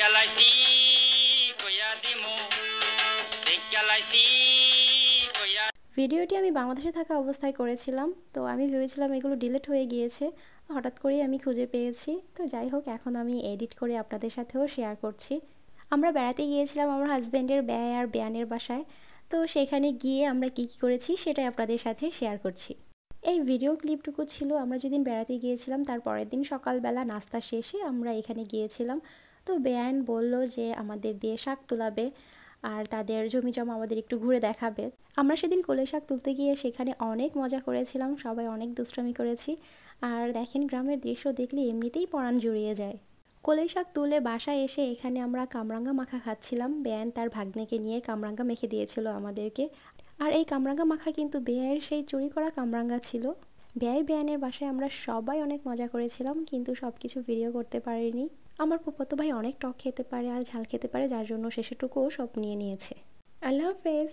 দেখালাইছি কইয়া দিমু দেখালাইছি কইয়া। ভিডিওটি আমি বাংলাদেশে থাকা অবস্থায় করেছিলাম, তো আমি ভেবেছিলাম এগুলো ডিলিট হয়ে গিয়েছে, হঠাৎ করেই আমি খুঁজে পেয়েছি। তো যাই হোক, এখন আমি এডিট করে আপনাদের সাথেও শেয়ার করছি। আমরা বেড়াতে গিয়েছিলাম আমার হাজব্যান্ডের ব্যয় আর বেয়ানের বাসায়। তো সেখানে গিয়ে আমরা কী কী করেছি সেটাই আপনাদের সাথে শেয়ার করছি। এই ভিডিও ক্লিপটুকু ছিল আমরা যেদিন বেড়াতে গিয়েছিলাম তার পরের দিন সকালবেলা নাস্তা শেষে আমরা এখানে গিয়েছিলাম। তো বেয়ান বলল যে আমাদের দিয়ে শাক তোলাবে আর তাদের জমি জমা আমাদের একটু ঘুরে দেখাবে। আমরা সেদিন কলই শাক তুলতে গিয়ে সেখানে অনেক মজা করেছিলাম, সবাই অনেক দুষ্টামি করেছি। আর দেখেন, গ্রামের দৃশ্য দেখলে এমনিতেই পরাণ জুড়িয়ে যায়। কলই শাক তুলে বাসায় এসে এখানে আমরা কামরাঙ্গা মাখা খাচ্ছিলাম। বেয়ান তার ভাগ্নেকে নিয়ে কামরাঙ্গা মেখে দিয়েছিল আমাদেরকে। আর এই কামরাঙ্গা মাখা কিন্তু বেয়াইয়ের সেই চুরি করা কামরাঙ্গা ছিল। বেয়ানের বাসায় আমরা সবাই অনেক মজা করেছিলাম, কিন্তু সব কিছু ভিডিও করতে পারিনি। আমার ফুফাতো ভাই অনেক টক খেতে পারে আর ঝাল খেতে পারে, যার জন্য শেষেরটুকুও সব নিয়ে নিয়েছে। আল্লাহ হাফেজ।